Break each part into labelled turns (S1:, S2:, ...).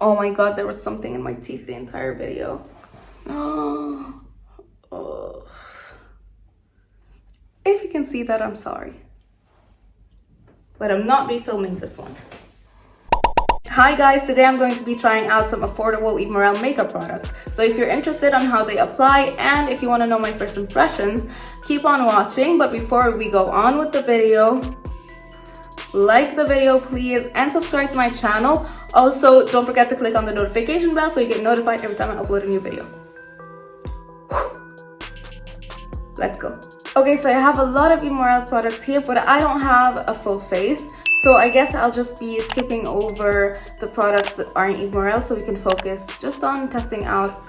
S1: Oh my god, there was something in my teeth the entire video. Oh. If you can see that, I'm sorry. But I'm not refilming this one. Hi guys, today I'm going to be trying out some affordable Yves Morel makeup products. So if you're interested on how they apply and if you want to know my first impressions, keep on watching. But before we go on with the video, like the video please and subscribe to my channel. Also, don't forget to click on the notification bell so you get notified every time I upload a new video. Let's go. Okay, so I have a lot of Yves Morel products here, but I don't have a full face. So I guess I'll just be skipping over the products that aren't Yves Morel so we can focus just on testing out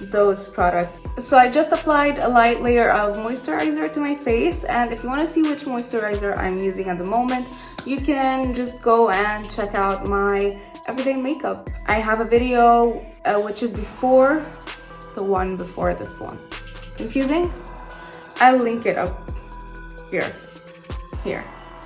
S1: those products. So I just applied a light layer of moisturizer to my face, and if you want to see which moisturizer I'm using at the moment, you can just go and check out my everyday makeup. I have a video which is before the one before this one. Confusing? I'll link it up here.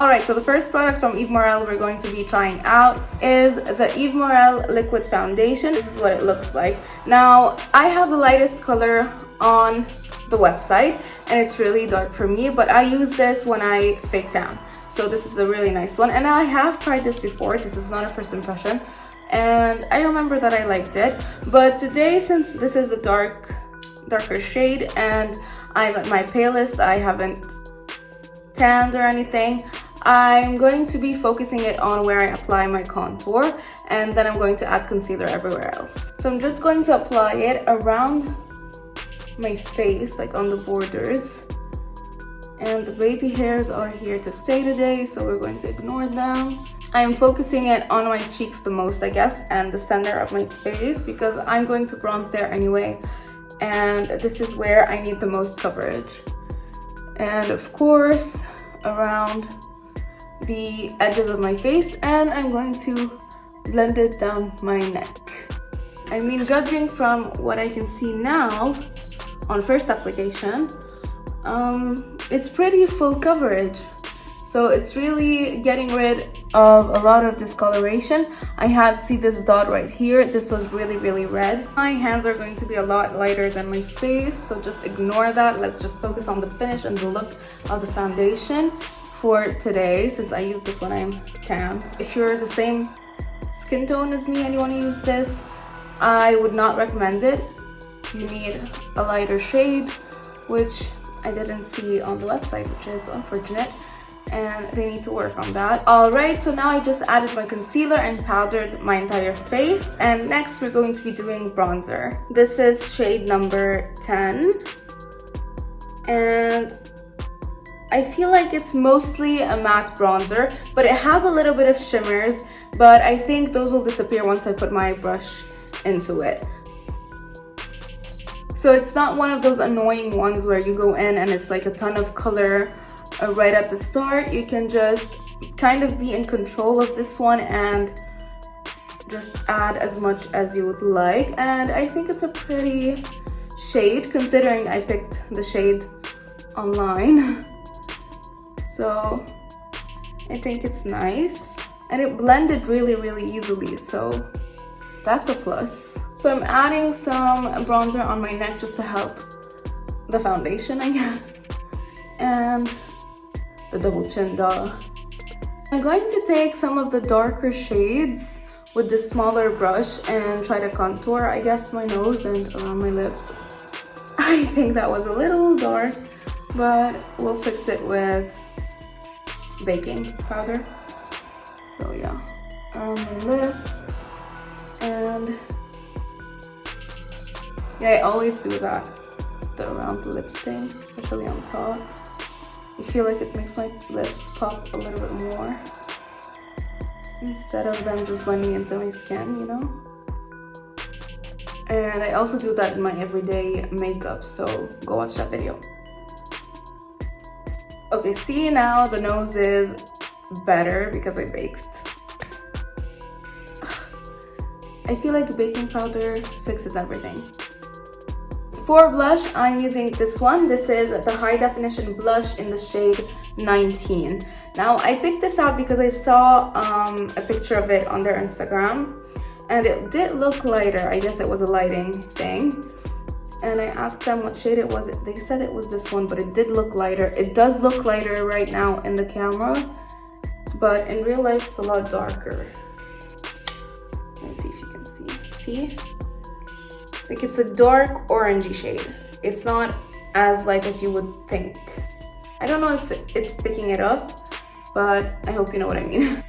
S1: Alright, so the first product from Yves Morel we're going to be trying out is the Yves Morel Liquid Foundation. This is what it looks like. Now, I have the lightest color on the website and it's really dark for me, but I use this when I fake tan. So this is a really nice one, and I have tried this before. This is not a first impression and I remember that I liked it. But today, since this is a darker shade and I'm at my palest, I haven't tanned or anything, I'm going to be focusing it on where I apply my contour, and then I'm going to add concealer everywhere else. So I'm just going to apply it around my face, like on the borders. And the baby hairs are here to stay today, so we're going to ignore them. I am focusing it on my cheeks the most, I guess, and the center of my face because I'm going to bronze there anyway, and this is where I need the most coverage. And of course, around the edges of my face, and I'm going to blend it down my neck. I mean, judging from what I can see now on first application, it's pretty full coverage. So it's really getting rid of a lot of discoloration. See this dot right here. This was really red. My hands are going to be a lot lighter than my face, so just ignore that. Let's just focus on the finish and the look of the foundation for today, since I use this when I'm tan. If you're the same skin tone as me and you want to use this, I would not recommend it. You need a lighter shade, which I didn't see on the website, which is unfortunate, and they need to work on that. Alright, so now I just added my concealer and powdered my entire face, and next we're going to be doing bronzer. This is shade number 10, and I feel like it's mostly a matte bronzer, but it has a little bit of shimmers, but I think those will disappear once I put my brush into it. So it's not one of those annoying ones where you go in and it's like a ton of color right at the start. You can just kind of be in control of this one and just add as much as you would like. And I think it's a pretty shade considering I picked the shade online. So I think it's nice, and it blended really easily, so that's a plus. So I'm adding some bronzer on my neck just to help the foundation, I guess, and the double chin, duh. I'm going to take some of the darker shades with this smaller brush and try to contour, I guess, my nose and around my lips. I think that was a little dark, but we'll fix it with baking powder. So yeah, around my lips, and yeah, I always do that, around the lip stain, especially on top. I feel like it makes my lips pop a little bit more instead of them just blending into my skin, you know? And I also do that in my everyday makeup, so go watch that video. Okay, see, now the nose is better because I baked. I feel like baking powder fixes everything. For blush, I'm using this one. This is the High Definition Blush in the shade 19. Now, I picked this out because I saw a picture of it on their Instagram, and it did look lighter. I guess it was a lighting thing. And I asked them what shade it was. They said it was this one, but it did look lighter. It does look lighter right now in the camera, but in real life it's a lot darker. Let me see if you can see. See? Like, it's a dark orangey shade. It's not as light as you would think. I don't know if it's picking it up, but I hope you know what I mean.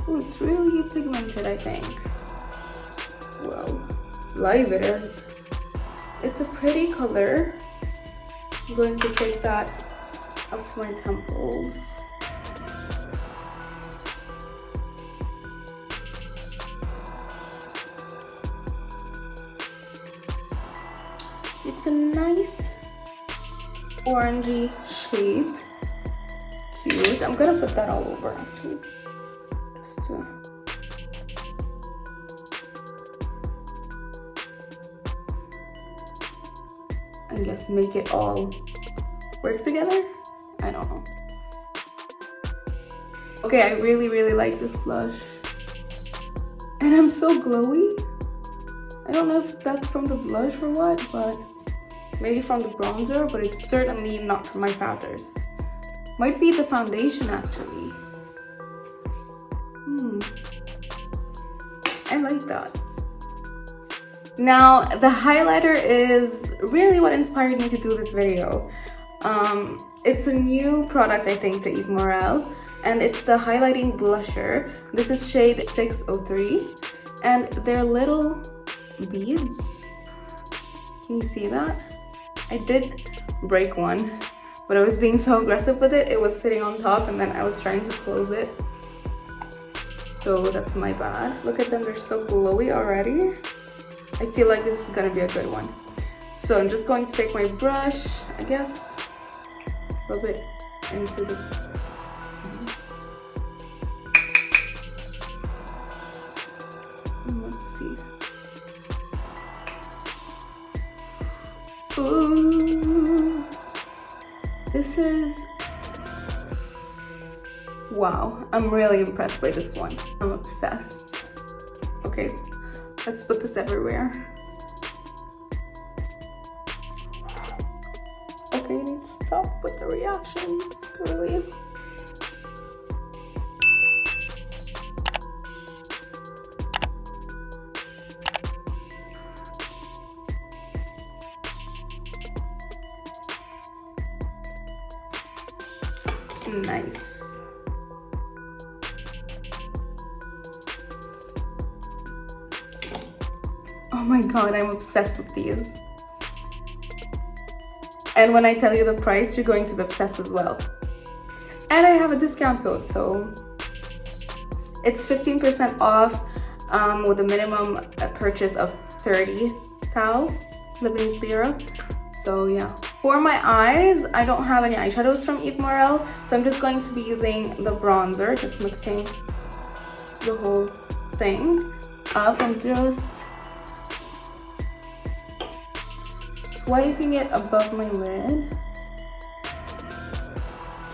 S1: Oh, it's really pigmented, I think. Well, live it is. It's a pretty color. I'm going to take that up to my temples. It's a nice orangey shade. Cute. I'm gonna put that all over actually. Just to... I guess make it all work together. I don't know. Okay, I really like this blush. And I'm so glowy. I don't know if that's from the blush or what, but maybe from the bronzer, but it's certainly not from my powders. Might be the foundation actually. I like that. Now, the highlighter is really what inspired me to do this video. It's a new product, I think, to Yves Morel, and it's the highlighting blusher. This is shade 603, and they're little beads. Can you see that? I did break one, but I was being so aggressive with it. It was sitting on top, and then I was trying to close it. So that's my bad. Look at them, they're so glowy already. I feel like this is gonna be a good one. So I'm just going to take my brush, I guess, rub it into the beads. Let's see. Ooh. This is, wow, I'm really impressed by this one. I'm obsessed. Okay, let's put this everywhere. Okay, you need to stop with the reactions, really. Nice. Oh my god, I'm obsessed with these. And when I tell you the price, you're going to be obsessed as well. And I have a discount code, so it's 15% off with a minimum purchase of 30 thou Lebanese lira. So yeah. For my eyes, I don't have any eyeshadows from Yves Morel, so I'm just going to be using the bronzer, just mixing the whole thing up and just swiping it above my lid,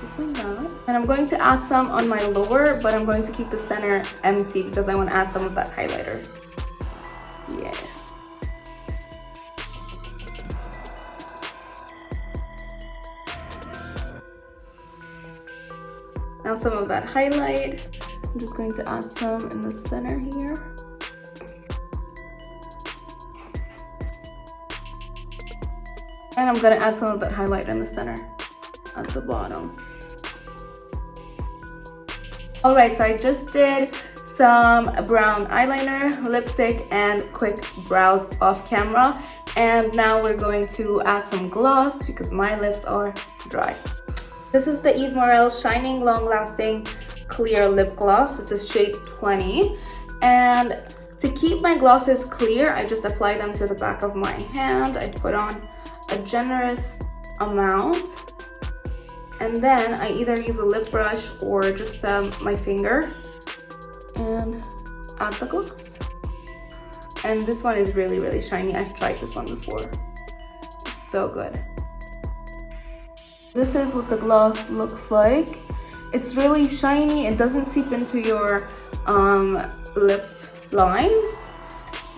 S1: just like that. And I'm going to add some on my lower, but I'm going to keep the center empty because I want to add some of that highlighter. Yeah. Now some of that highlight, I'm just going to add some in the center here. And I'm gonna add some of that highlight in the center at the bottom. All right, so I just did some brown eyeliner, lipstick, and quick brows off camera. And now we're going to add some gloss because my lips are dry. This is the Yves Morel Shining Long Lasting Clear Lip Gloss. This is shade 20. And to keep my glosses clear, I just apply them to the back of my hand. I put on a generous amount, and then I either use a lip brush or just my finger and add the gloss. And this one is really shiny. I've tried this one before. It's so good. This is what the gloss looks like. It's really shiny. It doesn't seep into your lip lines.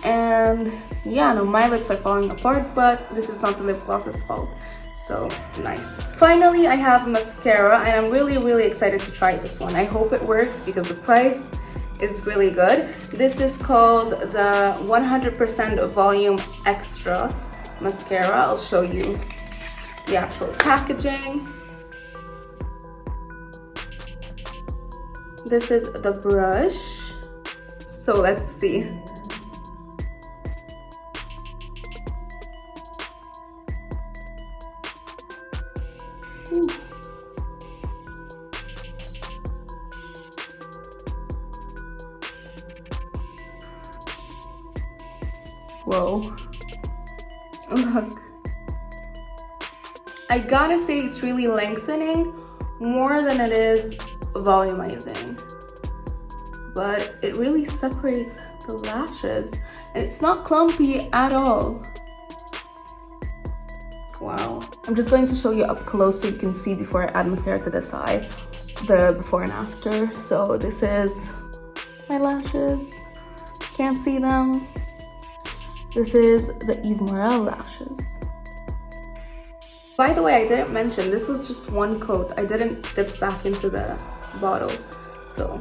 S1: And yeah, no, my lips are falling apart, but this is not the lip gloss's fault. So nice. Finally, I have mascara, and I'm really excited to try this one. I hope it works because the price is really good. This is called the 100% Volume Extra mascara. I'll show you the actual packaging. This is the brush. So let's see. Ooh. Whoa. Look. I gotta say it's really lengthening more than it is volumizing. But it really separates the lashes. And it's not clumpy at all. Wow. I'm just going to show you up close so you can see before I add mascara to this eye, the before and after. So this is my lashes. Can't see them. This is the Yves Morel lashes. By the way, I didn't mention, this was just one coat. I didn't dip back into the bottle. So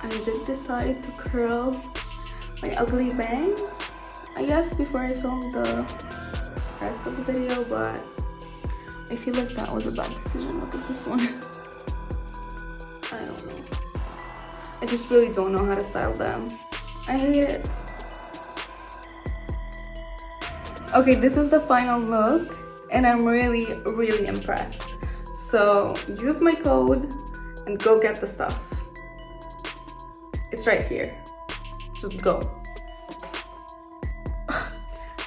S1: I did decide to curl my ugly bangs, I guess, before I filmed the rest of the video, but I feel like that was a bad decision. Look at this one. I don't know. I just really don't know how to style them. I hate it. Okay, this is the final look, and I'm really impressed. So use my code and go get the stuff. It's right here. Just go.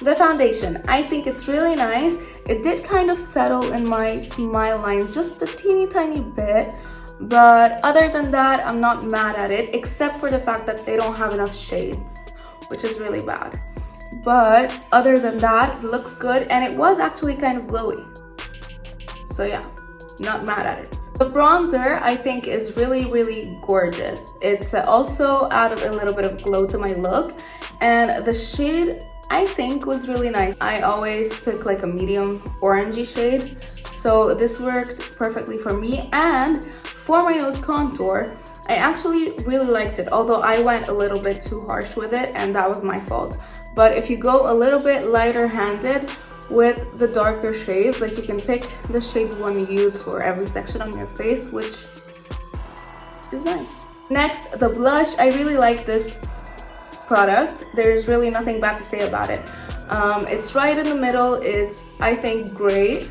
S1: The foundation, I think it's really nice. It did kind of settle in my smile lines just a teeny tiny bit, but other than that, I'm not mad at it, except for the fact that they don't have enough shades, which is really bad. But other than that, it looks good, and it was actually kind of glowy. So yeah, not mad at it. The bronzer, I think, is really gorgeous. It's also added a little bit of glow to my look, and the shade, I think, was really nice. I always pick like a medium orangey shade, so this worked perfectly for me. And for my nose contour, I actually really liked it, although I went a little bit too harsh with it, and that was my fault. But if you go a little bit lighter handed with the darker shades, like you can pick the shade you want to use for every section on your face, which is nice. Next, the blush. I really like this product. There's really nothing bad to say about it. It's right in the middle. It's, I think, great.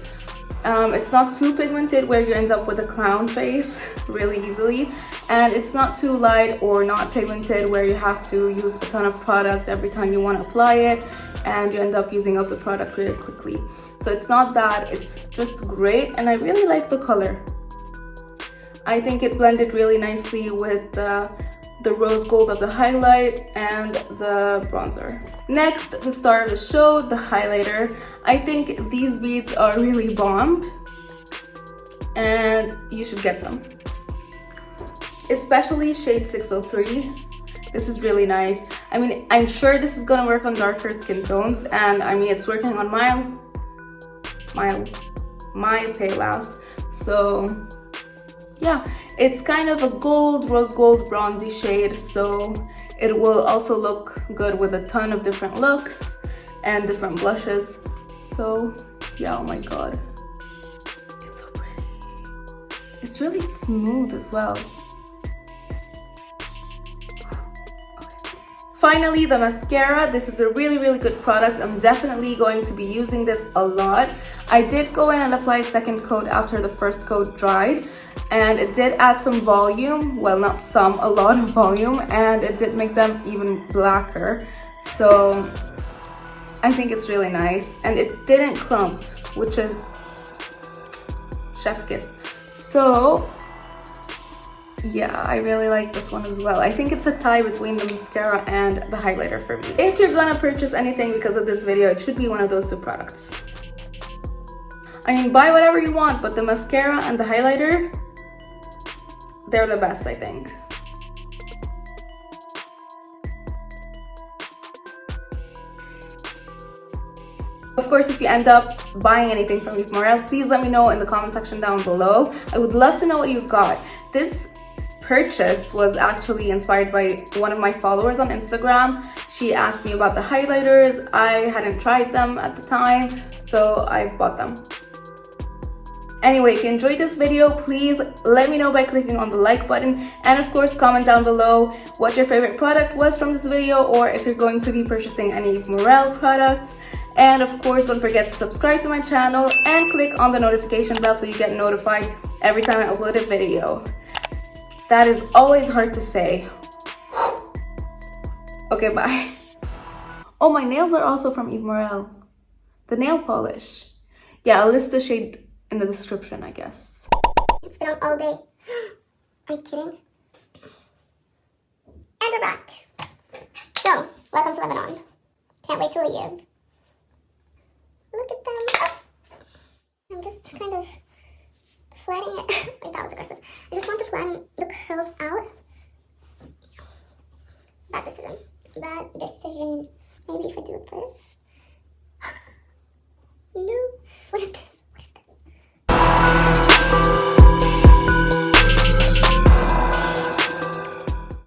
S1: It's not too pigmented where you end up with a clown face really easily, and it's not too light or not pigmented where you have to use a ton of product every time you want to apply it and you end up using up the product really quickly. So it's not that, it's just great, and I really like the color. I think it blended really nicely with the rose gold of the highlight and the bronzer. Next, the star of the show, the highlighter. I think these beads are really bomb, and you should get them. Especially shade 603. This is really nice. I mean, I'm sure this is gonna work on darker skin tones, and I mean, it's working on my pale ass. So yeah, it's kind of a gold, rose gold, bronzy shade, so it will also look good with a ton of different looks and different blushes. So yeah, oh my god, it's so pretty. It's really smooth as well. Finally, the mascara. This is a really good product. I'm definitely going to be using this a lot. I did go in and apply a second coat after the first coat dried, and it did add some volume. Well, not some, a lot of volume, and it did make them even blacker. So I think it's really nice, and it didn't clump, which is chef's kiss. So yeah, I really like this one as well. I think it's a tie between the mascara and the highlighter for me. If you're gonna purchase anything because of this video, it should be one of those two products. I mean, buy whatever you want, but the mascara and the highlighter, they're the best, I think. Of course, if you end up buying anything from Yves Morel, please let me know in the comment section down below. I would love to know what you got. This purchase was actually inspired by one of my followers on Instagram. She asked me about the highlighters. I hadn't tried them at the time, so I bought them. Anyway, if you enjoyed this video, please let me know by clicking on the like button, and of course comment down below what your favorite product was from this video, or if you're going to be purchasing any Yves Morel products. And of course, don't forget to subscribe to my channel and click on the notification bell so you get notified every time I upload a video. That is always hard to say. Okay, bye. Oh, my nails are also from Yves Morel. The nail polish. Yeah, I'll list the shade in the description, I guess.
S2: It's been on all day. Are you kidding? And we're back. So, welcome to Lebanon. Can't wait to leave. Look at them. Oh. I'm just kind of flattening it. Like, that was aggressive. I just want to flatten the curls out. Bad decision. Bad decision. Maybe if I do this. No. What is this?